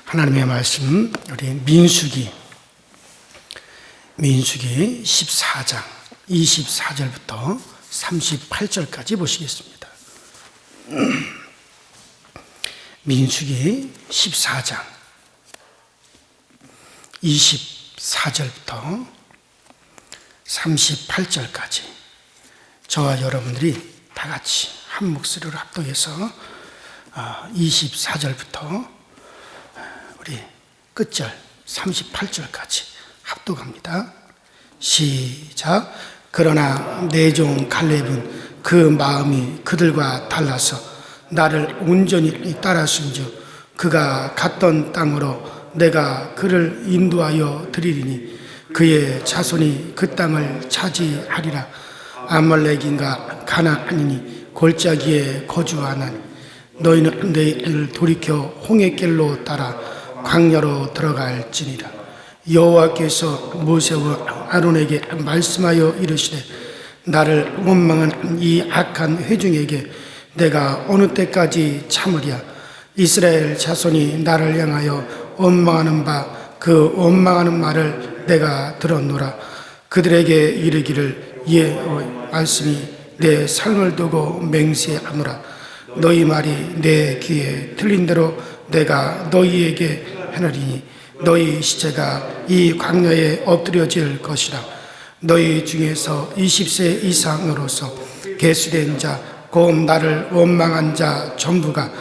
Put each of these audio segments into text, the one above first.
하나님의 말씀, 우리 민수기 14장 24절부터 38절까지 보시겠습니다. 민수기 14장 24절부터 38절까지 저와 여러분들이 다 같이 한 목소리로 합독해서 24절부터 우리 끝절 38절까지 합독합니다. 시작. 그러나 내 종 갈렙은 그 마음이 그들과 달라서 나를 온전히 따랐은즉 그가 갔던 땅으로 내가 그를 인도하여 드리리니 그의 자손이 그 땅을 차지하리라. 아말렉인가 가나안이니 골짜기에 거주하나니 너희는 내일 돌이켜 홍해길로 따라 광야로 들어갈지니라. 여호와께서 모세와 아론에게 말씀하여 이르시되 나를 원망한 이 악한 회중에게 내가 어느 때까지 참으랴. 이스라엘 자손이 나를 향하여 원망하는 바 그 원망하는 말을 내가 들었노라. 그들에게 이르기를 말씀이 내 삶을 두고 맹세하노라. 너희 말이 내 귀에 들린 대로 내가 너희에게 하느리니 너희 시체가 이 광야에 엎드려질 것이라. 너희 중에서 20세 이상으로서 계수된 자 곧 나를 원망한 자 전부가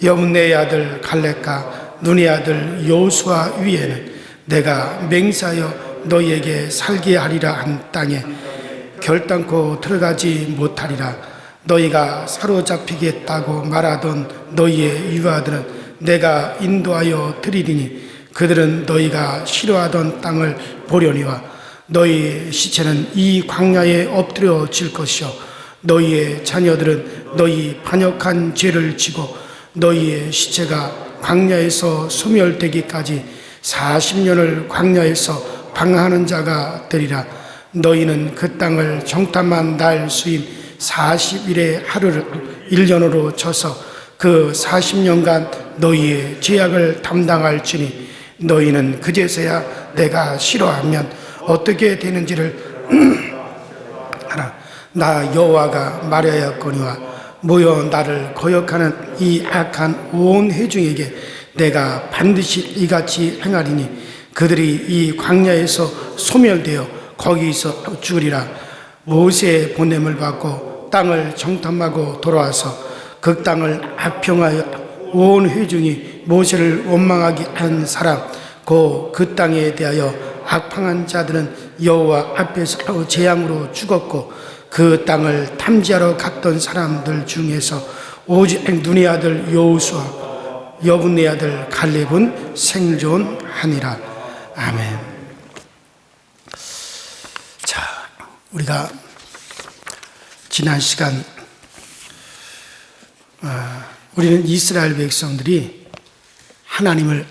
여분네의 아들 갈렙과 눈의 아들 여호수아 위에는 내가 맹세하여 너희에게 살게 하리라 한 땅에 결단코 들어가지 못하리라. 너희가 사로잡히겠다고 말하던 너희의 유아들은 내가 인도하여 드리리니 그들은 너희가 싫어하던 땅을 보려니와 너희 시체는 이 광야에 엎드려질 것이요 너희의 자녀들은 너희 반역한 죄를 지고 너희의 시체가 광야에서 소멸되기까지 40년을 광야에서 방황하는 자가 되리라. 너희는 그 땅을 정탐한 날 수인 40일의 하루를 1년으로 쳐서 그 40년간 너희의 죄악을 담당할지니 너희는 그제서야 내가 싫어하면 어떻게 되는지를 알아. 나 여호와가 말하였거니와 모여 나를 거역하는 이 악한 온 회중에게 내가 반드시 이같이 행하리니 그들이 이 광야에서 소멸되어 거기서 죽으리라. 모세의 보냄을 받고 땅을 정탐하고 돌아와서 그 땅을 악평하여 온 회중이 모세를 원망하게 한 사람 곧 그 땅에 대하여 악평한 자들은 여호와 앞에서 재앙으로 죽었고 그 땅을 탐지하러 갔던 사람들 중에서 오직 눈의 아들 여호수아 여분의 아들 갈렙은 생존하니라. 아멘. 자, 우리가 지난 시간 우리는 이스라엘 백성들이 하나님을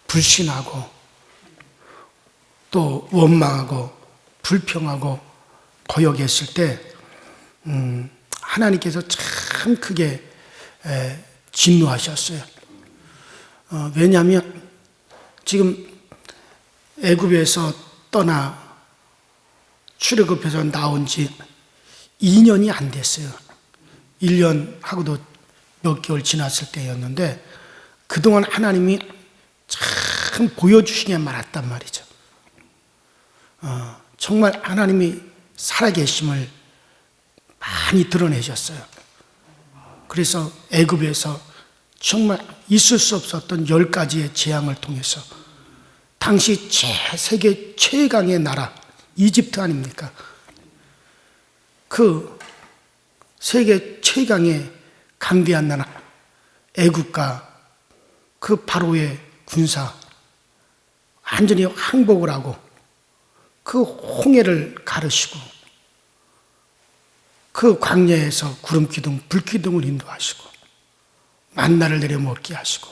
불신하고 또 원망하고 불평하고 거역했을 때 하나님께서 참 크게 진노하셨어요. 왜냐하면 지금 애굽에서 떠나 출애굽해서 나온 지 2년이 안 됐어요. 1년하고도 몇 개월 지났을 때였는데 그동안 하나님이 참 보여주신 게 많았단 말이죠. 정말 하나님이 살아계심을 많이 드러내셨어요. 그래서 애굽에서 정말 있을 수 없었던 10가지의 재앙을 통해서 당시 세계 최강의 나라 이집트 아닙니까? 그 세계 최강의 강대한 나라 애굽과 그 바로의 군사 완전히 항복을 하고 그 홍해를 가르시고 그 광야에서 구름기둥 불기둥을 인도하시고 만나를 내려 먹게 하시고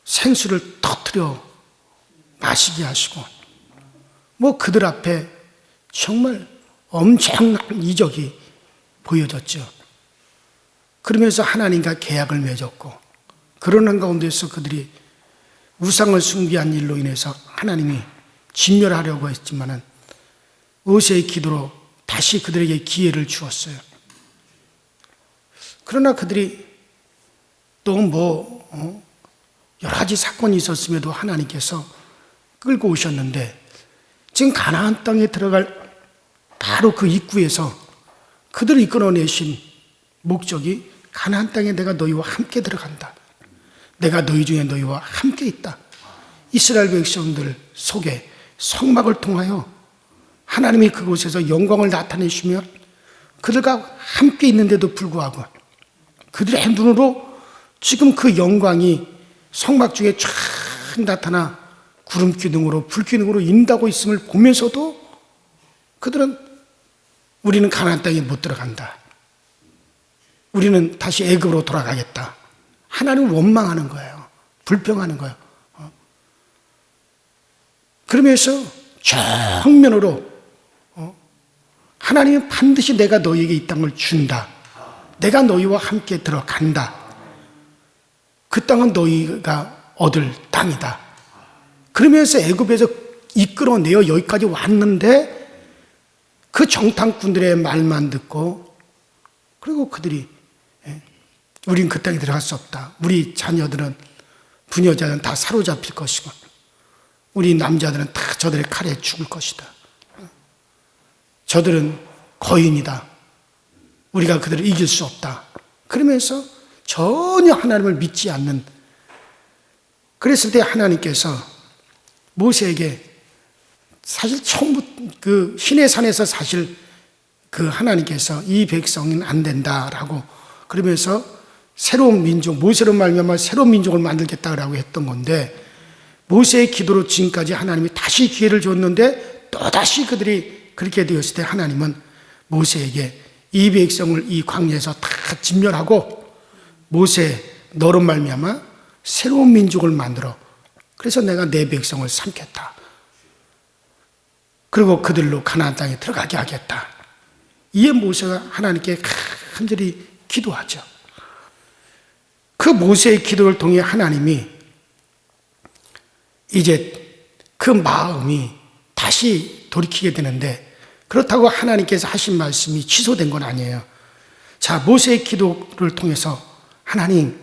생수를 터뜨려 마시게 하시고 뭐 그들 앞에 정말 엄청난 이적이 보여졌죠. 그러면서 하나님과 계약을 맺었고 그런 가운데서 그들이 우상을 숭배한 일로 인해서 하나님이 진멸하려고 했지만은 모세의 기도로 다시 그들에게 기회를 주었어요. 그러나 그들이 또 여러 가지 사건이 있었음에도 하나님께서 끌고 오셨는데, 지금 가나안 땅에 들어갈 바로 그 입구에서 그들을 이끌어내신 목적이 가나안 땅에 내가 너희와 함께 들어간다. 내가 너희 중에 너희와 함께 있다. 이스라엘 백성들 속에 성막을 통하여 하나님이 그곳에서 영광을 나타내시며 그들과 함께 있는데도 불구하고 그들의 눈으로 지금 그 영광이 성막 중에 쫙 나타나 구름 기둥으로 불 기둥으로 인다고 있음을 보면서도 그들은 우리는 가나안 땅에 못 들어간다. 우리는 다시 애굽으로 돌아가겠다. 하나님을 원망하는 거예요. 불평하는 거예요. 그러면서 정면으로 하나님은 반드시 내가 너희에게 이 땅을 준다. 내가 너희와 함께 들어간다. 그 땅은 너희가 얻을 땅이다. 그러면서 애굽에서 이끌어내어 여기까지 왔는데 그 정탐꾼들의 말만 듣고, 그리고 그들이 우린 그 땅에 들어갈 수 없다. 우리 자녀들은, 부녀자들은 다 사로잡힐 것이고 우리 남자들은 다 저들의 칼에 죽을 것이다. 저들은 거인이다. 우리가 그들을 이길 수 없다. 그러면서 전혀 하나님을 믿지 않는, 그랬을 때 하나님께서 모세에게 사실 처음부터 그 시내산에서 사실 그 하나님께서 이 백성은 안 된다라고 그러면서 새로운 민족, 모세로 말미암아 새로운 민족을 만들겠다라고 했던 건데, 모세의 기도로 지금까지 하나님이 다시 기회를 줬는데 또다시 그들이 그렇게 되었을 때 하나님은 모세에게 이 백성을 이 광야에서 다 진멸하고 모세 너로 말미암아 새로운 민족을 만들어, 그래서 내가 내 백성을 삼겠다. 그리고 그들로 가나안 땅에 들어가게 하겠다. 이에 모세가 하나님께 간절히 기도하죠. 그 모세의 기도를 통해 하나님이 이제 그 마음이 다시 돌이키게 되는데, 그렇다고 하나님께서 하신 말씀이 취소된 건 아니에요. 자, 모세의 기도를 통해서 하나님이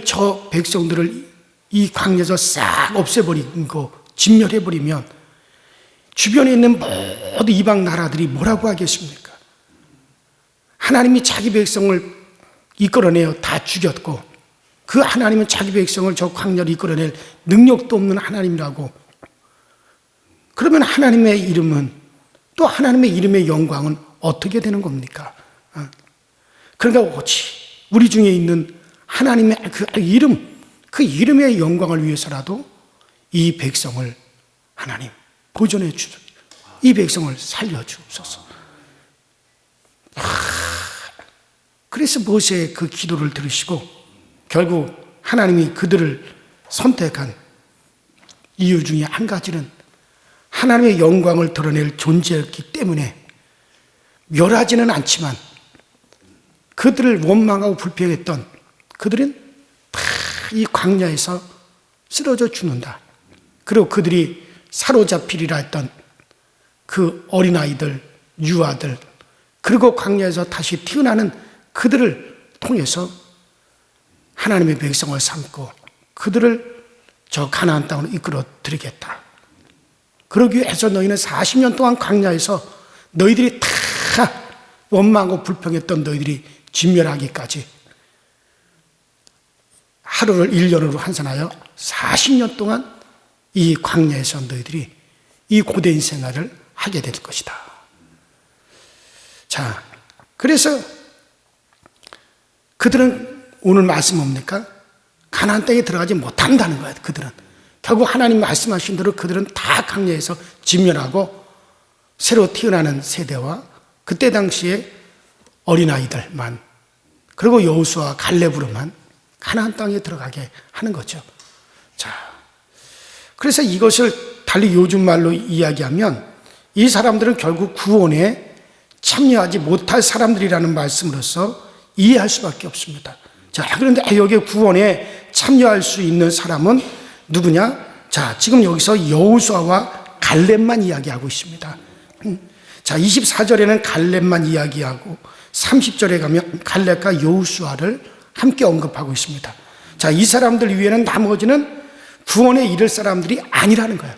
저 백성들을 이 광야에서 싹 없애버리고 진멸해버리면 주변에 있는 모든 이방 나라들이 뭐라고 하겠습니까? 하나님이 자기 백성을 이끌어내어 다 죽였고 그 하나님은 자기 백성을 저 광야로 이끌어낼 능력도 없는 하나님이라고. 그러면 하나님의 이름은, 또 하나님의 이름의 영광은 어떻게 되는 겁니까? 그러니까 오직 우리 중에 있는 하나님의 그 이름의 영광을 위해서라도 이 백성을 하나님 보존해 주소서. 이 백성을 살려주옵소서. 그래서 모세의 그 기도를 들으시고 결국 하나님이 그들을 선택한 이유 중에 한 가지는 하나님의 영광을 드러낼 존재였기 때문에 멸하지는 않지만 그들을 원망하고 불평했던 그들은 다 이 광야에서 쓰러져 죽는다. 그리고 그들이 사로잡히리라 했던 그 어린아이들, 유아들, 그리고 광야에서 다시 태어나는 그들을 통해서 하나님의 백성을 삼고 그들을 저 가나안 땅으로 이끌어 드리겠다. 그러기 위해서 너희는 40년 동안 광야에서 너희들이 다 원망하고 불평했던 너희들이 진멸하기까지 하루를 1년으로 환산하여 40년 동안 이 광야에서 너희들이 이 고된 생활을 하게 될 것이다. 자, 그래서 그들은 오늘 말씀 뭡니까? 가나안 땅에 들어가지 못한다는 거예요. 그들은 결국 하나님 말씀하신 대로 그들은 다 광야에서 진멸하고 새로 태어나는 세대와 그때 당시에 어린아이들만, 그리고 여호수아 갈렙으로만 가나안 땅에 들어가게 하는 거죠. 자, 그래서 이것을 달리 요즘 말로 이야기하면 이 사람들은 결국 구원에 참여하지 못할 사람들이라는 말씀으로서 이해할 수밖에 없습니다. 자, 그런데 여기에 구원에 참여할 수 있는 사람은 누구냐? 자, 지금 여기서 여호수아와 갈렙만 이야기하고 있습니다. 자, 24절에는 갈렙만 이야기하고 30절에 가면 갈렙과 여호수아를 함께 언급하고 있습니다. 자, 이 사람들 위에는 나머지는 구원에 이를 사람들이 아니라는 거예요.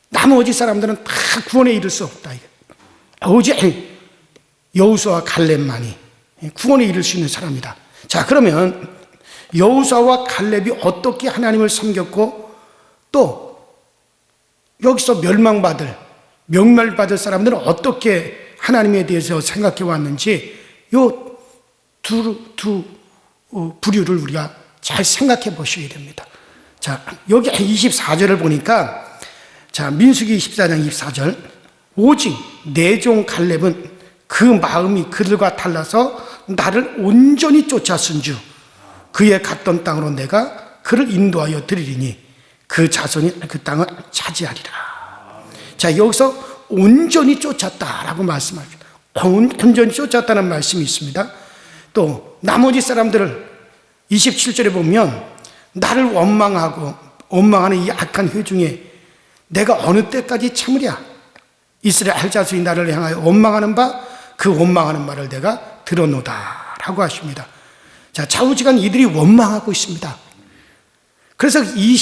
나머지 사람들은 다 구원에 이를 수 없다. 오직 여호수아와 갈렙만이 구원에 이를 수 있는 사람이다. 자, 그러면 여호수아와 갈렙이 어떻게 하나님을 섬겼고 또 여기서 멸망받을 사람들은 어떻게 하나님에 대해서 생각해 왔는지 요 두 부류를 우리가 잘 생각해 보셔야 됩니다. 자, 여기 24절을 보니까 자, 민수기 24장 24절 오직 내 종 갈렙은 그 마음이 그들과 달라서 나를 온전히 쫓았은즉 그의 갔던 땅으로 내가 그를 인도하여 드리리니 그 자손이 그 땅을 차지하리라. 자, 여기서 온전히 쫓았다라고 말씀합니다. 온전히 쫓았다는 말씀이 있습니다. 또 나머지 사람들을 27절에 보면 나를 원망하는 이 악한 회중에 내가 어느 때까지 참으랴. 이스라엘 자손이 나를 향하여 원망하는 바 그 원망하는 말을 내가 들어노다 라고 하십니다. 자, 좌우지간 이들이 원망하고 있습니다. 그래서 이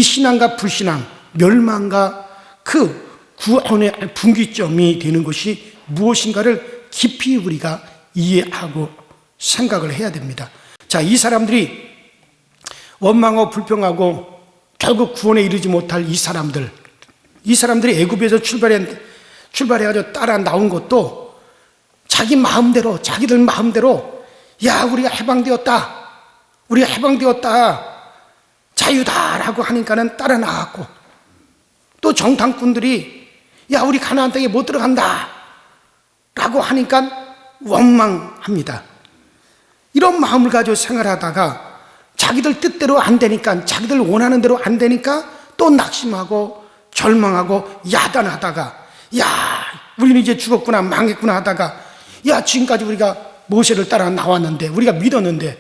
신앙과 불신앙, 멸망과 그 구원의 분기점이 되는 것이 무엇인가를 깊이 우리가 이해하고 생각을 해야 됩니다. 자, 이 사람들이 원망하고 불평하고 결국 구원에 이르지 못할 이 사람들이 애굽에서 출발해가지고 따라 나온 것도 자기들 마음대로 야, 우리가 해방되었다, 자유다라고 하니까는 따라 나왔고, 또 정탐꾼들이 야, 우리 가나안 땅에 못 들어간다 라고 하니까 원망합니다. 이런 마음을 가지고 생활하다가 자기들 뜻대로 안 되니까, 자기들 원하는 대로 안 되니까 또 낙심하고 절망하고 야단하다가 야, 우리는 이제 죽었구나, 망했구나 하다가 야, 지금까지 우리가 모세를 따라 나왔는데, 우리가 믿었는데,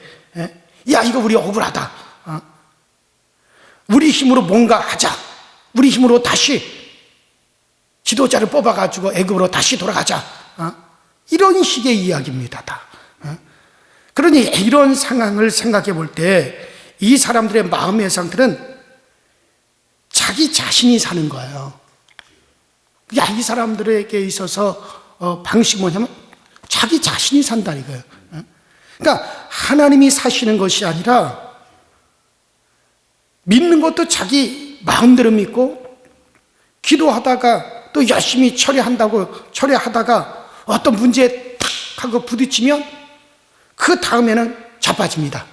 야, 이거 우리 억울하다. 우리 힘으로 뭔가 하자. 우리 힘으로 다시 지도자를 뽑아가지고 애굽으로 다시 돌아가자. 이런 식의 이야기입니다, 다. 그러니 이런 상황을 생각해 볼 때 이 사람들의 마음의 상태는 자기 자신이 사는 거예요. 야, 이 사람들에게 있어서 방식이 뭐냐면 자기 자신이 산다 이거예요. 그러니까 하나님이 사시는 것이 아니라 믿는 것도 자기 마음대로 믿고, 기도하다가 또 열심히 처리하다가 어떤 문제에 탁 하고 부딪히면 그 다음에는 자빠집니다.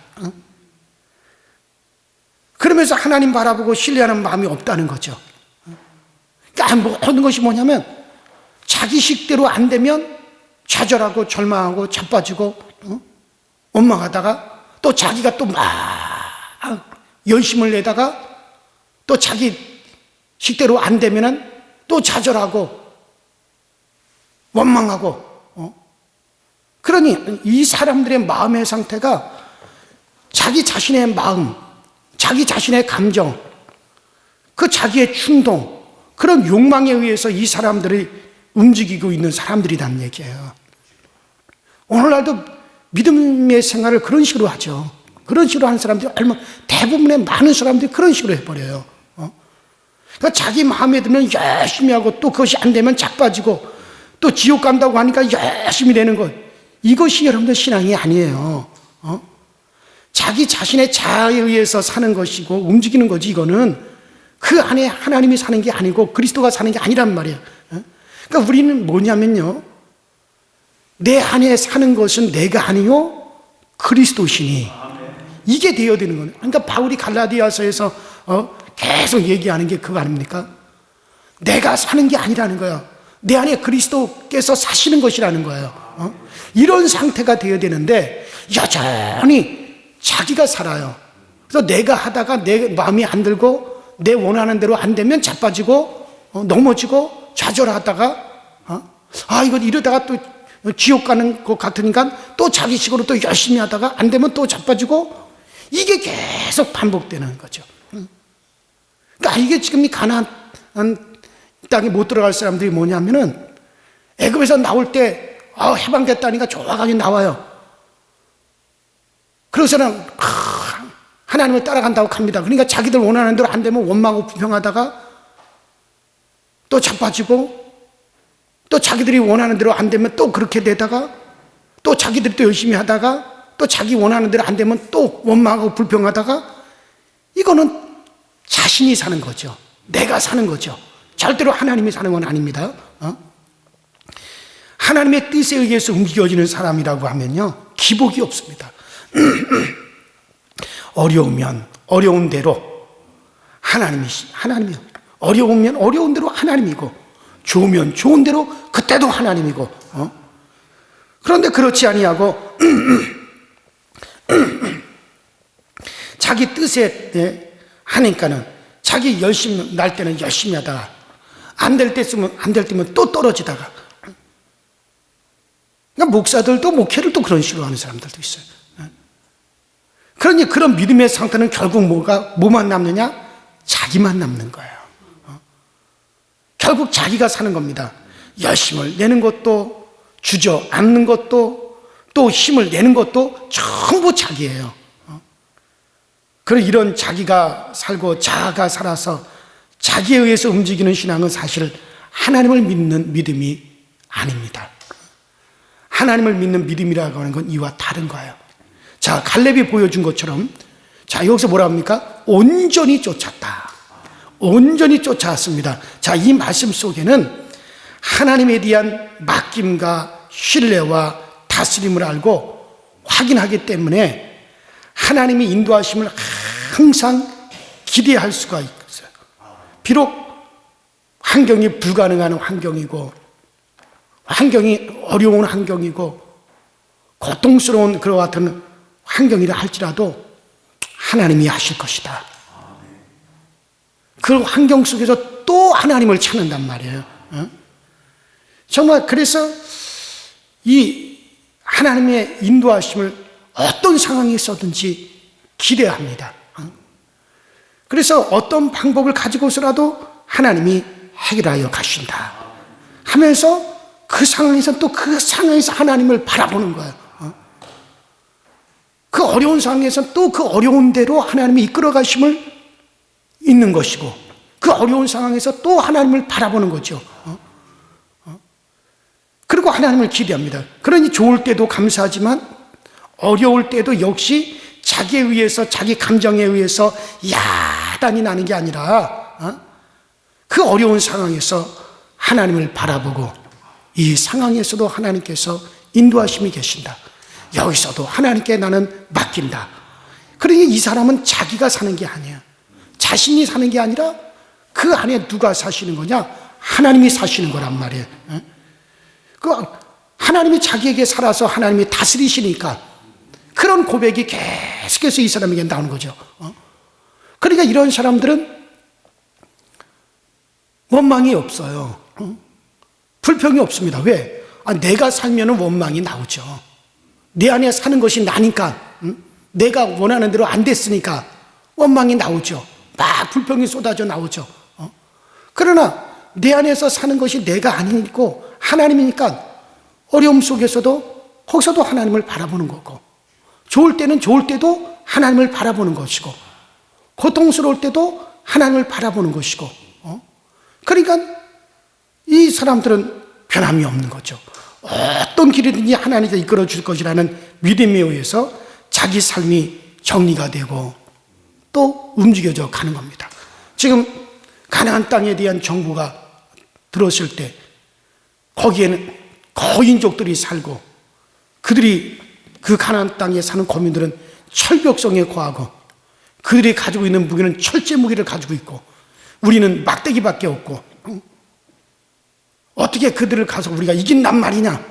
그러면서 하나님 바라보고 신뢰하는 마음이 없다는 거죠. 그러니까 모든 것이 뭐냐면 자기 식대로 안 되면 좌절하고 절망하고 자빠지고 원망하다가 또 자기가 또 막 열심을 내다가 또 자기 식대로 안 되면은 또 좌절하고 원망하고. 그러니 이 사람들의 마음의 상태가 자기 자신의 마음, 자기 자신의 감정, 그 자기의 충동, 그런 욕망에 의해서 이 사람들이 움직이고 있는 사람들이란 얘기예요. 오늘날도 믿음의 생활을 그런 식으로 하죠. 그런 식으로 하는 사람들이 대부분의 많은 사람들이 그런 식으로 해버려요. 그러니까 자기 마음에 들면 열심히 하고 또 그것이 안 되면 자빠지고 또 지옥 간다고 하니까 열심히 되는 것. 이것이 여러분들 신앙이 아니에요. 자기 자신의 자아에 의해서 사는 것이고 움직이는 거지. 이거는 그 안에 하나님이 사는 게 아니고 그리스도가 사는 게 아니란 말이에요. 그러니까 우리는 뭐냐면요, 내 안에 사는 것은 내가 아니요 그리스도시니, 이게 되어야 되는 거예요. 그러니까 바울이 갈라디아서에서 계속 얘기하는 게 그거 아닙니까? 내가 사는 게 아니라는 거예요. 내 안에 그리스도께서 사시는 것이라는 거예요. 이런 상태가 되어야 되는데 여전히 자기가 살아요. 그래서 내가 하다가 내 마음이 안 들고 내 원하는 대로 안 되면 자빠지고 넘어지고 좌절하다가 이거 이러다가 또 지옥 가는 것 같으니까 또 자기 식으로 또 열심히 하다가 안 되면 또 자빠지고, 이게 계속 반복되는 거죠. 그러니까 이게 지금 이 가나안 땅에 못 들어갈 사람들이 뭐냐면은, 애굽에서 나올 때 해방됐다니까 좋아가지고 나와요. 그러고서는 하나님을 따라간다고 합니다. 그러니까 자기들 원하는 대로 안 되면 원망하고 불평하다가 또 자빠지고, 또 자기들이 원하는 대로 안 되면 또 그렇게 되다가, 또 자기들이 또 열심히 하다가 또 자기 원하는 대로 안 되면 또 원망하고 불평하다가, 이거는 자신이 사는 거죠. 내가 사는 거죠. 절대로 하나님이 사는 건 아닙니다. 하나님의 뜻에 의해서 움직여지는 사람이라고 하면요, 기복이 없습니다. 어려우면 어려운 대로 하나님이요. 어려우면 어려운 대로 하나님이고, 좋으면 좋은 대로 그때도 하나님이고. 그런데 그렇지 아니하고 자기 뜻에 하니까는 자기 열심히 날 때는 열심히 하다가 안 될 때면 또 떨어지다가. 그러니까 목사들도 목회를 또 그런 식으로 하는 사람들도 있어요. 그러니 그런 믿음의 상태는 결국 뭐만 남느냐? 자기만 남는 거예요. 결국 자기가 사는 겁니다. 열심을 내는 것도, 주저앉는 것도, 또 힘을 내는 것도 전부 자기예요. 그런 이런 자기가 살고 자아가 살아서 자기에 의해서 움직이는 신앙은 사실 하나님을 믿는 믿음이 아닙니다. 하나님을 믿는 믿음이라고 하는 건 이와 다른 거예요. 자, 갈렙이 보여준 것처럼, 자, 여기서 뭐라 합니까? 온전히 쫓았다. 온전히 쫓아왔습니다. 자, 이 말씀 속에는 하나님에 대한 맡김과 신뢰와 다스림을 알고 확인하기 때문에 하나님이 인도하심을 항상 기대할 수가 있어요. 비록 환경이 불가능한 환경이고, 환경이 어려운 환경이고, 고통스러운 그와 같은 환경이라 할지라도 하나님이 하실 것이다. 그 환경 속에서 또 하나님을 찾는단 말이에요. 정말 그래서 이 하나님의 인도하심을 어떤 상황에 있어든지 기대합니다. 그래서 어떤 방법을 가지고서라도 하나님이 해결하여 가신다 하면서 그 상황에서 또 그 상황에서 하나님을 바라보는 거예요. 그 어려운 상황에서 또 그 어려운 대로 하나님이 이끌어 가심을 있는 것이고, 그 어려운 상황에서 또 하나님을 바라보는 거죠. 그리고 하나님을 기대합니다. 그러니 좋을 때도 감사하지만 어려울 때도 역시 자기에 의해서, 자기 감정에 의해서 야단이 나는 게 아니라 그 어려운 상황에서 하나님을 바라보고, 이 상황에서도 하나님께서 인도하심이 계신다. 여기서도 하나님께 나는 맡긴다. 그러니 이 사람은 자기가 사는 게 아니에요. 자신이 사는 게 아니라 그 안에 누가 사시는 거냐? 하나님이 사시는 거란 말이에요. 그 하나님이 자기에게 살아서 하나님이 다스리시니까 그런 고백이 계속해서 이 사람에게 나오는 거죠. 그러니까 이런 사람들은 원망이 없어요. 불평이 없습니다. 왜? 내가 살면 원망이 나오죠. 내 안에 사는 것이 나니까, 내가 원하는 대로 안 됐으니까 원망이 나오죠. 막 불평이 쏟아져 나오죠. 그러나 내 안에서 사는 것이 내가 아니고 하나님이니까 어려움 속에서도 거기서도 하나님을 바라보는 거고, 좋을 때는 좋을 때도 하나님을 바라보는 것이고, 고통스러울 때도 하나님을 바라보는 것이고, 그러니까 이 사람들은 변함이 없는 거죠. 어떤 길이든지 하나님께서 이끌어 줄 것이라는 믿음에 의해서 자기 삶이 정리가 되고 또 움직여져 가는 겁니다. 지금 가나안 땅에 대한 정보가 들었을 때 거기에는 거인족들이 살고, 그들이 그 가나안 땅에 사는 거민들은 철벽성에 거하고, 그들이 가지고 있는 무기는 철제 무기를 가지고 있고, 우리는 막대기밖에 없고, 어떻게 그들을 가서 우리가 이긴단 말이냐?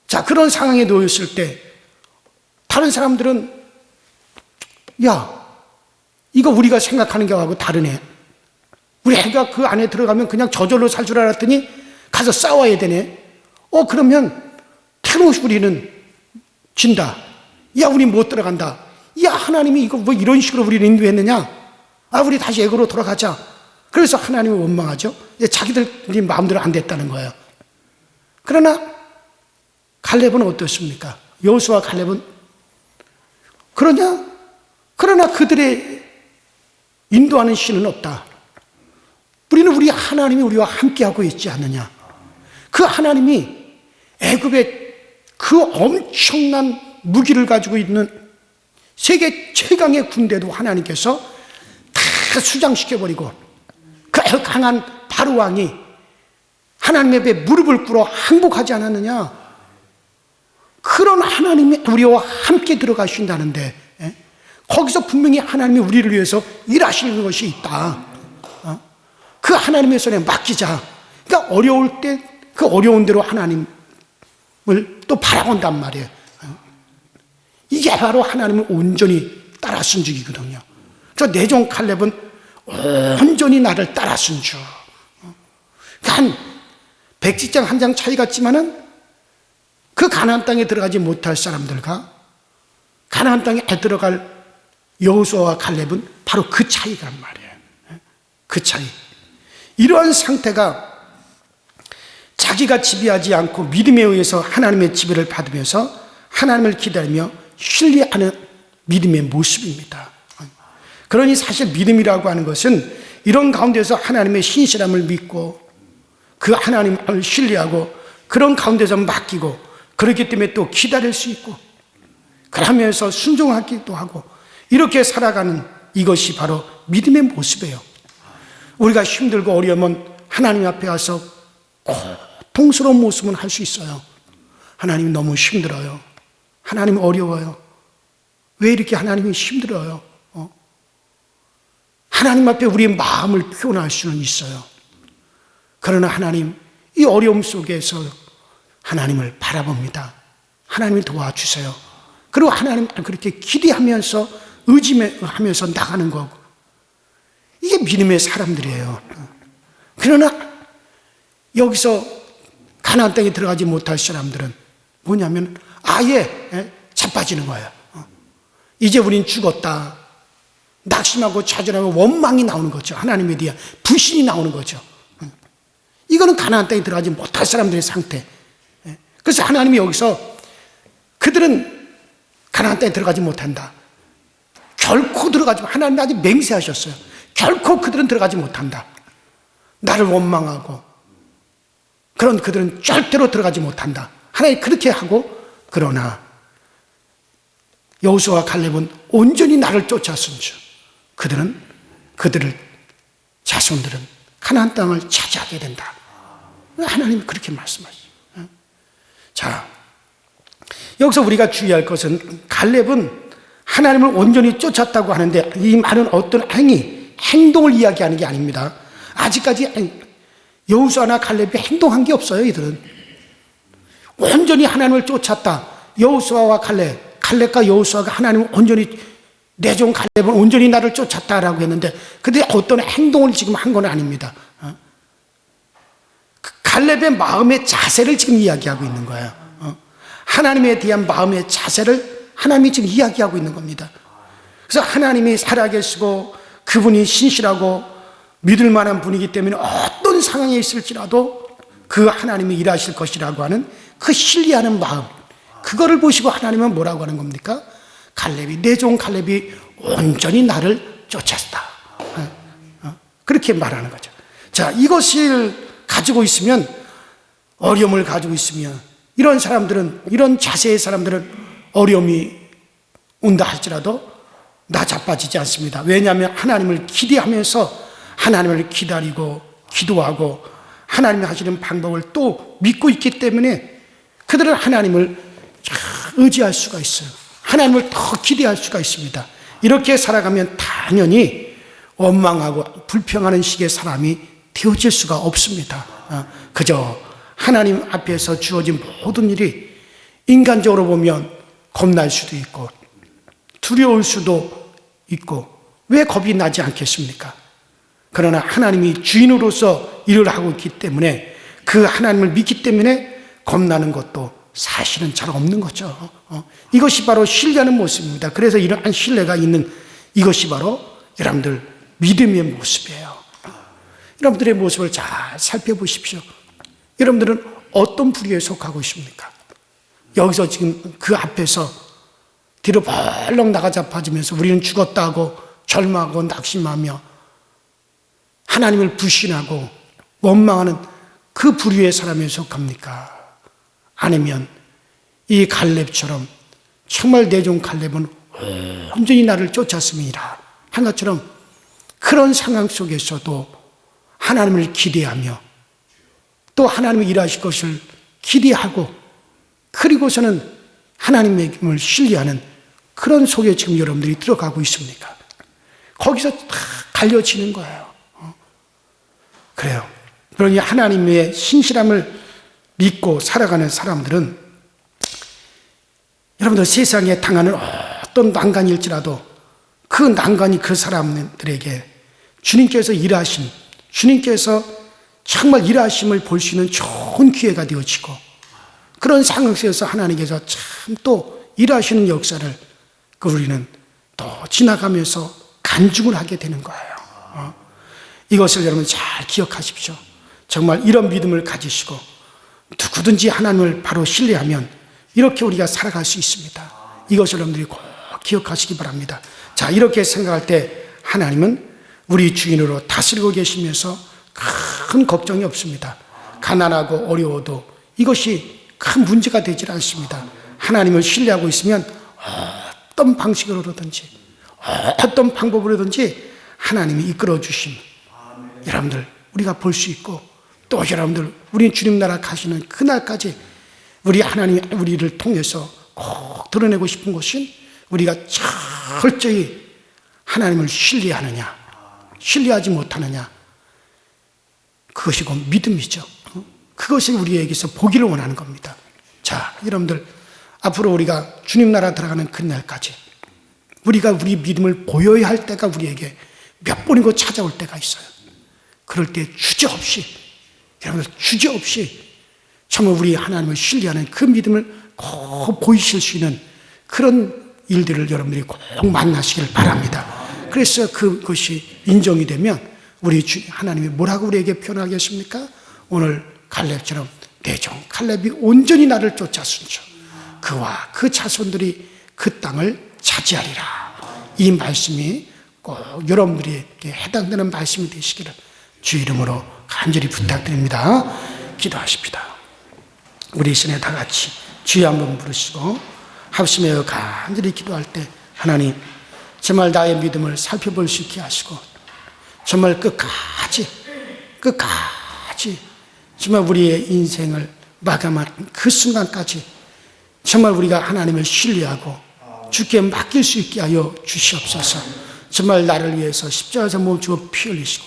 자, 그런 상황에 놓였을 때 다른 사람들은, 야, 이거 우리가 생각하는 거하고 다르네. 우리 애가 그 안에 들어가면 그냥 저절로 살 줄 알았더니 가서 싸워야 되네. 그러면 틀림없이 우리는 진다. 야, 우리 못 들어간다. 야, 하나님이 이거 뭐 이런 식으로 우리를 인도했느냐? 우리 다시 애고로 돌아가자. 그래서 하나님을 원망하죠. 자기들이 마음대로 안 됐다는 거예요. 그러나 갈렙은 어떻습니까? 여호수아 갈렙은 그러나 그들의 인도하는 신은 없다. 우리는 우리 하나님이 우리와 함께하고 있지 않느냐. 그 하나님이 애굽의 그 엄청난 무기를 가지고 있는 세계 최강의 군대도 하나님께서 다 수장시켜버리고 그 강한 바로 왕이 하나님 앞에 무릎을 꿇어 항복하지 않았느냐. 그런 하나님이 우리와 함께 들어가신다는데 거기서 분명히 하나님이 우리를 위해서 일하시는 것이 있다. 그 하나님의 손에 맡기자. 그러니까 어려울 때 그 어려운 대로 하나님을 또 바라본단 말이에요. 이게 바로 하나님을 온전히 따라 순종이거든요. 그래서 내 종 칼렙은 온전히 나를 따라 순종. 한 백지장 한 장 차이 같지만은 그 가나안 땅에 들어가지 못할 사람들과 가나안 땅에 들어갈 여호수아와 칼렙은 바로 그 차이란 말이에요. 그 차이. 이러한 상태가 자기가 지배하지 않고 믿음에 의해서 하나님의 지배를 받으면서 하나님을 기다리며 신뢰하는 믿음의 모습입니다. 그러니 사실 믿음이라고 하는 것은 이런 가운데서 하나님의 신실함을 믿고 그 하나님을 신뢰하고 그런 가운데서 맡기고 그렇기 때문에 또 기다릴 수 있고 그러면서 순종하기도 하고 이렇게 살아가는 이것이 바로 믿음의 모습이에요. 우리가 힘들고 어려우면 하나님 앞에 와서 고통스러운 모습은 할 수 있어요. 하나님 너무 힘들어요. 하나님 어려워요. 왜 이렇게 하나님이 힘들어요? 하나님 앞에 우리의 마음을 표현할 수는 있어요. 그러나 하나님 이 어려움 속에서 하나님을 바라봅니다. 하나님을 도와주세요. 그리고 하나님 그렇게 기대하면서 의지하면서 나가는 거고 이게 믿음의 사람들이에요. 그러나 여기서 가나안 땅에 들어가지 못할 사람들은 뭐냐면 아예 자빠지는 거예요. 이제 우린 죽었다. 낙심하고 좌절하고 원망이 나오는 거죠. 하나님에 대한 불신이 나오는 거죠. 이거는 가나안 땅에 들어가지 못할 사람들의 상태. 그래서 하나님이 여기서 그들은 가나안 땅에 들어가지 못한다. 결코 들어가지 못한다. 하나님이 아주 맹세하셨어요. 결코 그들은 들어가지 못한다. 나를 원망하고 그런 그들은 절대로 들어가지 못한다. 하나님이 그렇게 하고 그러나 여호수아와 칼렙은 온전히 나를 쫓아선주. 그들은 자손들은 가나안 땅을 차지하게 된다. 하나님이 그렇게 말씀하시죠. 자, 여기서 우리가 주의할 것은 칼렙은 하나님을 온전히 쫓았다고 하는데 이 말은 어떤 행동을 이야기하는 게 아닙니다. 아직까지 여호수아나 칼렙이 행동한 게 없어요. 이들은 온전히 하나님을 쫓았다. 여호수아와 칼렙과 여호수아가 하나님을 온전히 내 종 칼렙은 온전히 나를 쫓았다라고 했는데 그들이 어떤 행동을 지금 한 건 아닙니다. 칼렙의 마음의 자세를 지금 이야기하고 있는 거예요. 하나님에 대한 마음의 자세를 하나님이 지금 이야기하고 있는 겁니다. 그래서 하나님이 살아계시고 그분이 신실하고 믿을 만한 분이기 때문에 어떤 상황에 있을지라도 그 하나님이 일하실 것이라고 하는 그 신뢰하는 마음, 그거를 보시고 하나님은 뭐라고 하는 겁니까? 내 종 칼렙이 온전히 나를 쫓았다. 그렇게 말하는 거죠. 자, 이것을 가지고 있으면, 어려움을 가지고 있으면 이런 사람들은, 이런 자세의 사람들은 어려움이 온다 할지라도 나 자빠지지 않습니다. 왜냐하면 하나님을 기대하면서 하나님을 기다리고 기도하고 하나님이 하시는 방법을 또 믿고 있기 때문에 그들은 하나님을 의지할 수가 있어요. 하나님을 더 기대할 수가 있습니다. 이렇게 살아가면 당연히 원망하고 불평하는 식의 사람이 되어질 수가 없습니다. 그저 하나님 앞에서 주어진 모든 일이 인간적으로 보면 겁날 수도 있고 두려울 수도 있고 왜 겁이 나지 않겠습니까? 그러나 하나님이 주인으로서 일을 하고 있기 때문에 그 하나님을 믿기 때문에 겁나는 것도 사실은 잘 없는 거죠. 이것이 바로 신뢰하는 모습입니다. 그래서 이러한 신뢰가 있는 이것이 바로 여러분들 믿음의 모습이에요. 여러분들의 모습을 잘 살펴보십시오. 여러분들은 어떤 부류에 속하고 있습니까? 여기서 지금 그 앞에서 뒤로 벌렁 나가자빠지면서 우리는 죽었다고 절망하고 낙심하며 하나님을 불신하고 원망하는 그 부류의 사람에 속합니까? 아니면 이 갈렙처럼 정말 내 종 갈렙은 온전히 나를 쫓았음이라 한 것처럼 그런 상황 속에서도 하나님을 기대하며 또 하나님이 일하실 것을 기대하고 그리고서는 하나님의 힘을 신뢰하는 그런 속에 지금 여러분들이 들어가고 있습니까? 거기서 다 갈려지는 거예요. 그래요. 그러니 하나님의 신실함을 믿고 살아가는 사람들은 여러분들 세상에 당하는 어떤 난간일지라도 그 난간이 그 사람들에게 주님께서 일하신, 주님께서 정말 일하심을 볼 수 있는 좋은 기회가 되어지고 그런 상황 속에서 하나님께서 참 또 일하시는 역사를 우리는 또 지나가면서 간증을 하게 되는 거예요. 이것을 여러분 잘 기억하십시오. 정말 이런 믿음을 가지시고 누구든지 하나님을 바로 신뢰하면 이렇게 우리가 살아갈 수 있습니다. 이것을 여러분들이 꼭 기억하시기 바랍니다. 자, 이렇게 생각할 때 하나님은 우리 주인으로 다스리고 계시면서 큰 걱정이 없습니다. 가난하고 어려워도 이것이 큰 문제가 되질 않습니다. 하나님을 신뢰하고 있으면 어떤 방식으로든지 어떤 방법으로든지 하나님이 이끌어 주심 여러분들 우리가 볼 수 있고 또 여러분들 우리 주님 나라 가시는 그날까지 우리 하나님이 우리를 통해서 꼭 드러내고 싶은 것은 우리가 철저히 하나님을 신뢰하느냐 신뢰하지 못하느냐 그것이 곧 믿음이죠. 그것이 우리에게서 보기를 원하는 겁니다. 자, 여러분들 앞으로 우리가 주님 나라 들어가는 그날까지 우리가 우리 믿음을 보여야 할 때가 우리에게 몇 번이고 찾아올 때가 있어요. 그럴 때 주저없이 여러분들 주저없이 정말 우리 하나님을 신뢰하는 그 믿음을 꼭 보이실 수 있는 그런 일들을 여러분들이 꼭 만나시길 바랍니다. 그래서 그것이 인정이 되면 우리 하나님이 뭐라고 우리에게 표현하겠습니까? 오늘 갈렙처럼 내 종 갈렙이 온전히 나를 쫓았으므로 그와 그 자손들이 그 땅을 차지하리라. 이 말씀이 꼭 여러분들에게 해당되는 말씀이 되시기를 주 이름으로 간절히 부탁드립니다. 기도하십시다. 우리 이 시간에 다 같이 주여 한번 부르시고 합심하여 간절히 기도할 때 하나님 정말 나의 믿음을 살펴볼 수 있게 하시고 정말 끝까지 정말 우리의 인생을 마감하는 그 순간까지 정말 우리가 하나님을 신뢰하고 주께 맡길 수 있게 하여 주시옵소서. 정말 나를 위해서 십자가에서 몸주고 피 흘리시고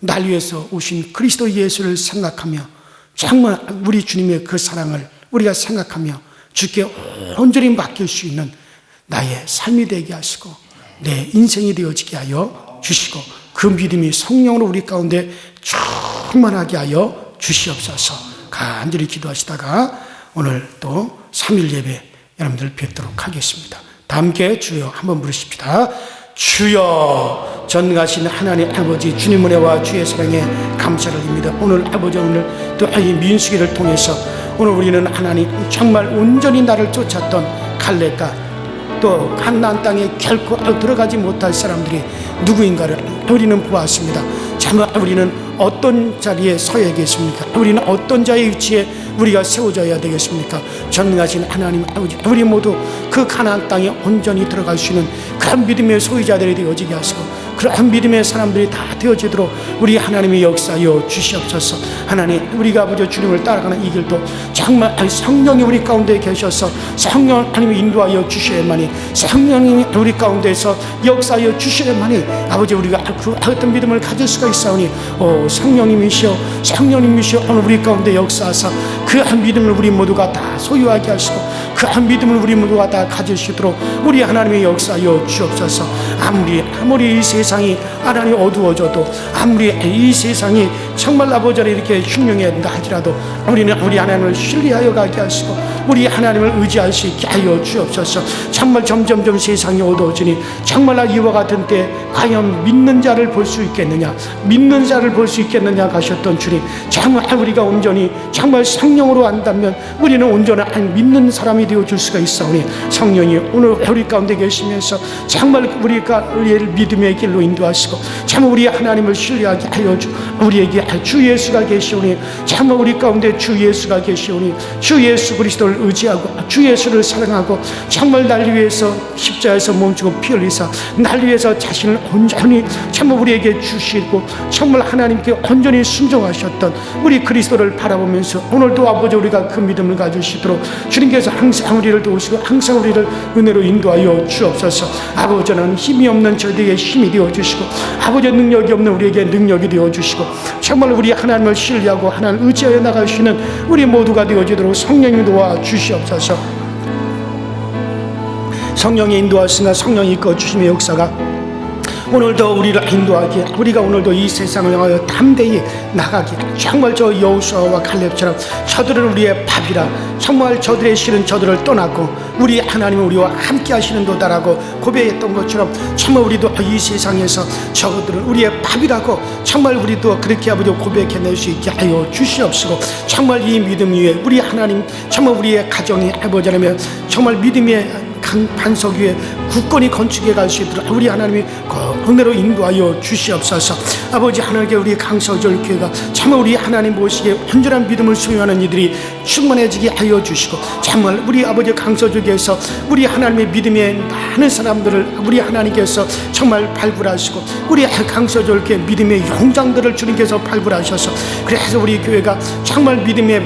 날 위해서 오신 그리스도 예수를 생각하며 정말 우리 주님의 그 사랑을 우리가 생각하며 주께 온전히 맡길 수 있는 나의 삶이 되게 하시고 내 인생이 되어지게 하여 주시고 그 믿음이 성령으로 우리 가운데 충만하게 하여 주시옵소서. 간절히 기도하시다가 오늘 또 3일 예배 여러분들 뵙도록 하겠습니다. 다 함께 주여 한번 부르십시다. 주여 전능하신 하나님 아버지 주님 은혜와 주의 사랑에 감사를 드립니다. 오늘 아버지 오늘 또 이 민수기를 통해서 오늘 우리는 하나님 정말 온전히 나를 쫓았던 갈렙과 또 가나안 땅에 결코 들어가지 못할 사람들이 누구인가를 우리는 보았습니다. 정말 우리는 어떤 자리에 서야 겠습니까? 우리는 어떤 자의 위치에 우리가 세워져야 되겠습니까? 전능하신 하나님 아버지 우리 모두 그 가나안 땅에 온전히 들어갈 수 있는 그런 믿음의 소유자들이 되어지게 하시고 그런 믿음의 사람들이 다 되어지도록 우리 하나님의 역사여 주시옵소서. 하나님 우리가 아버지 주님을 따라가는 이 길도 정말 성령이 우리 가운데 계셔서 성령 하나님이 인도하여 주셔야만이 성령님이 우리 가운데서 역사하여 주셔야만이 아버지 우리가 그 어떤 믿음을 가질 수가 있사오니 성령님이시여 오늘 우리 가운데 역사하사 그 한 믿음을 우리 모두가 다 소유하게 하시고 그 한 믿음을 우리 모두가 다 가질 수 있도록 우리 하나님의 역사여 주옵소서. 아무리 이 세상이 하나님 어두워져도 아무리 이 세상이 정말 아버지 이렇게 흉흉했다 할지라도 우리는 우리 하나님을 신뢰하여 가게 하시고 우리 하나님을 의지할 수 있게 하여 주옵소서. 정말 점점점 세상이 어두워지니 정말 이와 같은 때 과연 믿는 자를 볼 수 있겠느냐, 믿는 자를 볼 수 있겠느냐 하셨던 주님, 정말 우리가 온전히 정말 성령으로 안다면 우리는 온전한 믿는 사람이 되어줄 수가 있사오니 성령이 오늘 우리 가운데 계시면서 정말 우리의 믿음의 길로 인도하시고 정말 우리 하나님을 신뢰하게 하여 우리에게 주 예수가 계시오니 정말 우리 가운데 주 예수가 계시오니 주 예수 그리스도를 의지하고 주 예수를 사랑하고 정말 날 위해서 십자가에서 몸주고 피 흘리사 날 위해서 자신을 온전히 정말 우리에게 주시고 정말 하나님께 온전히 순종하셨던 우리 그리스도를 바라보면서 오늘도 아버지 우리가 그 믿음을 가지시도록 주님께서 항상 우리를 도우시고 항상 우리를 은혜로 인도하여 주옵소서. 아버지는 힘이 없는 저희에게 힘이 되어주시고 아버지 능력이 없는 우리에게 능력이 되어주시고 정말 우리 하나님을 신뢰하고 하나님을 의지하여 나가시는 우리 모두가 되어지도록 성령님이 도와주시옵소서. 성령의 인도하시나 성령이 이끌어주심의 역사가 오늘도 우리를 인도하기에 우리가 오늘도 이 세상을 향하여 담대히 나가기에 정말 저 여호수아와 갈렙처럼 저들은 우리의 밥이라 정말 저들의 실은 저들을 떠났고 우리 하나님은 우리와 함께 하시는도다라고 고백했던 것처럼 정말 우리도 이 세상에서 저들은 우리의 밥이라고 정말 우리도 그렇게 아버지 고백해낼 수 있게 하여 주시옵시고 정말 이 믿음 위에 우리 하나님 정말 우리의 가정이 아버지라면 정말 믿음의 반석 위에 굳건히 건축해 갈 수 있도록 우리 하나님이 은혜로 인도하여 주시옵소서. 아버지 하나님께 우리 강서절 교회가 정말 우리 하나님 모시기에 온전한 믿음을 소유하는 이들이 충만해지게 하여 주시고 정말 우리 아버지 강서절 교회에서 우리 하나님의 믿음에 많은 사람들을 우리 하나님께서 정말 발굴하시고 우리 강서절 교회 믿음의 용장들을 주님께서 발굴하셔서 그래서 우리 교회가 정말 믿음에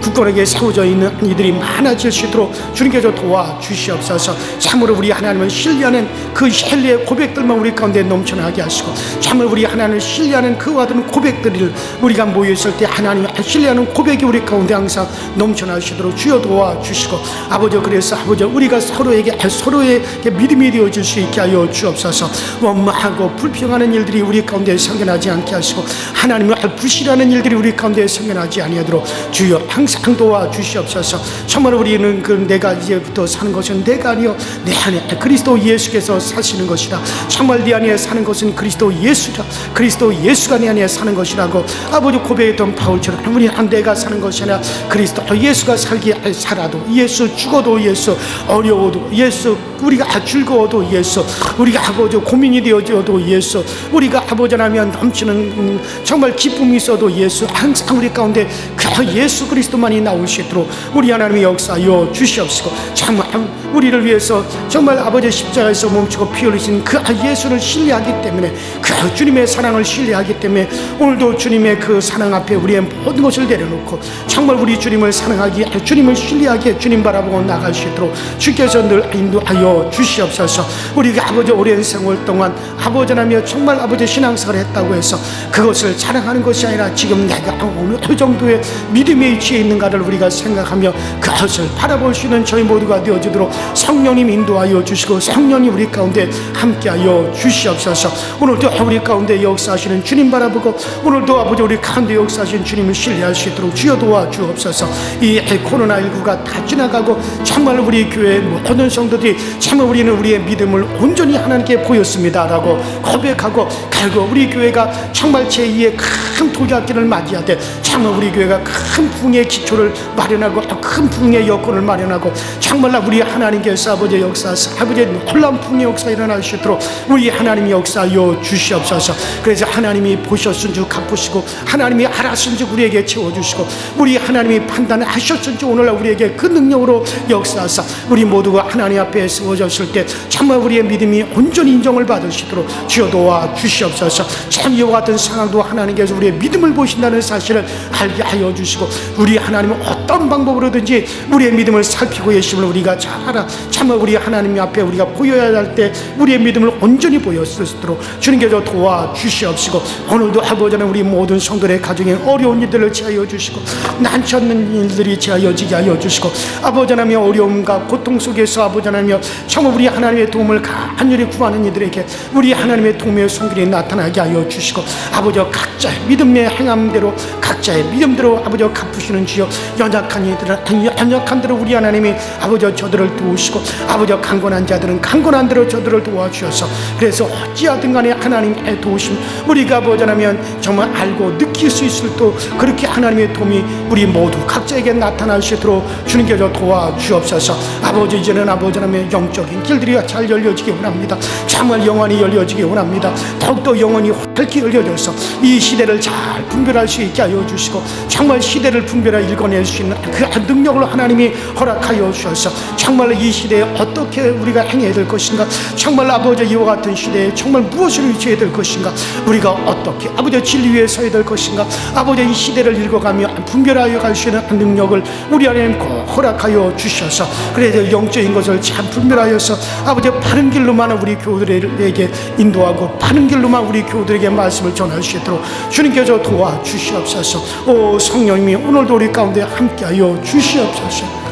굳건하게 세워져 있는 이들이 많아질 수 있도록 주님께서 도와주시옵소서. 참으로 우리 하나님을 신뢰하는 그 신뢰의 고백들만 우리 가운데 넘쳐나게 하시고 참으로 우리 하나님을 신뢰하는 그와 같은 고백들을 우리가 모였을 때 하나님을 신뢰하는 고백이 우리 가운데 항상 넘쳐나시도록 주여 도와주시고 아버지 그래서 아버지 우리가 서로에게 믿음이 되어질 수 있게 하여 주옵소서. 원망하고 불평하는 일들이 우리 가운데 생겨나지 않게 하시고 하나님을 불신하는 일들이 우리 가운데 생겨나지 아니하도록 주여 항상 도와주시옵소서. 정말 우리는 내가 이제부터 사는 것은 내가 아니요 내 안에 그리스도 예수께서 사시는 것이다. 정말 내 안에 사는 것은 그리스도 예수다. 그리스도 예수가 내 안에 사는 것이라고 아버지 고백했던 바울처럼 우리는 내가 사는 것이 아니라 그리스도 예수가 살아도 예수, 죽어도 예수, 어려워도 예수, 우리가 즐거워도 예수, 우리가 아버지 고민이 되어져도 예수, 우리가 아버지라면 넘치는 정말 기쁨이 있어도 예수, 항상 우리 가운데 그 예수 그리스도만이 나올 수 있도록 우리 하나님의 역사여 주시옵시고 정말 우리를 위해서 정말 아버지 십자가에서 몸치고 피 흘리신 그 예수를 신뢰하기 때문에 그 주님의 사랑을 신뢰하기 때문에 오늘도 주님의 그 사랑 앞에 우리의 모든 것을 내려놓고 정말 우리 주님을 사랑하기에 주님을 신뢰하기에 주님 바라보고 나갈 수 있도록 주께서 늘 인도하여 주시옵소서. 우리가 아버지 오랜 세월 동안 아버지라며 정말 아버지 신앙생활을 했다고 해서 그것을 자랑하는 것이 아니라 지금 내가 어느 정도의 믿음에 위치해 있는가를 우리가 생각하며 그것을 바라볼 수 있는 저희 모두가 되어지도록 성령님 인도하여 주시고 성령님 우리 가운데 함께하여 주시옵소서. 오늘도 우리 가운데 역사하시는 주님 바라보고 오늘도 아버지 우리 가운데 역사하시는 주님을 신뢰할 수 있도록 주여 도와주옵소서. 이 코로나19가 다 지나가고 정말 우리 교회 모든 성도들이 정말 우리는 우리의 믿음을 온전히 하나님께 보였습니다라고 고백하고 결국 우리 교회가 정말 제2의 큰 도약기를 맞이하되 정말 우리 교회가 큰 부흥의 기초를 마련하고 큰 부흥의 여건을 마련하고 정말 우리 하나님께서 아버지 역사하사 아버지의 놀라운 부흥의 역사 일어날 수 있도록 우리 하나님의 역사여 주시옵소서. 그래서 하나님이 보셨은 줄 갚으시고 하나님이 알았은 줄 우리에게 채워주시고 우리 하나님이 판단하셨은 줄 오늘날 우리에게 그 능력으로 역사하사 우리 모두가 하나님 앞에 세워졌을 때 정말 우리의 믿음이 온전히 인정을 받으시도록 주여 도와 주시옵소서. 참 이와 같은 상황도 하나님께서 우리의 믿음을 보신다는 사실을 알게 하여 주시고, 우리 하나님은 어떤 방법으로든지 우리의 믿음을 살피고 계심을 우리가 잘 알아. 참으로 우리 하나님 앞에 우리가 보여야 할 때 우리의 믿음을 온전히 보였을 수 있도록 주님께서 도와주시옵시고, 오늘도 아버지는 우리 모든 성도의 가정에 어려운 일들을 제하여 주시고 난처 없는 일들이 제하여지게 하여 주시고, 아버지 하나님 어려움과 고통 속에서 아버지 하나님 정말 우리 하나님의 도움을 간절히 구하는 이들에게 우리 하나님의 도움의 손길이 나타나게 하여 주시고, 아버지 각자의 믿음의 행함대로 각자의 믿음대로 아버지 갚으시는 주여, 연약한 이들은 연약한 대로 우리 하나님이 아버지 저들을 도우시고, 아버지 강건한 자들은 강건한 대로 저들을 도와주셔서, 그래서 어찌하든 간에 하나님의 도우심 우리가 아버지 하나님 정말 알고 느낄 수 있을 또 그렇게 하나님의 도움이 우리 모두 각자에게 나타날 수 있도록 주님께서 도와주옵소서. 아버지 이제는 아버지 하나님의 영적인 길들이 잘 열려지기 원합니다. 정말 영원히 열려지기 원합니다. 더욱더 영원히 밝게 열려져서 이 시대를 잘 분별할 수 있게 하여 주시고, 정말 시대를 분별하여 읽어낼 수 있는 그 능력을 하나님이 허락하여 주셔서 정말 이 시대에 어떻게 우리가 행해야 될 것인가, 정말 아버지 이와 같은 시대에 정말 무엇을 위치해야 될 것인가, 우리가 어떻게 아버지 진리 위에 서야 될 것인가, 아버지 이 시대를 읽어가며 분별하여 갈 수 있는 능력을 우리 하나님 꼭 허락하여 주셔서, 그래서 영적인 것을 참 분별하여서 아버지 바른 길로만 우리 교우들에게 인도하고 바른 길로만 우리 교우들에게 말씀을 전할 수 있도록 주님께서 도와주시옵소서. 오 성령님이 오늘도 우리 가운데 함께하여 주시옵소서.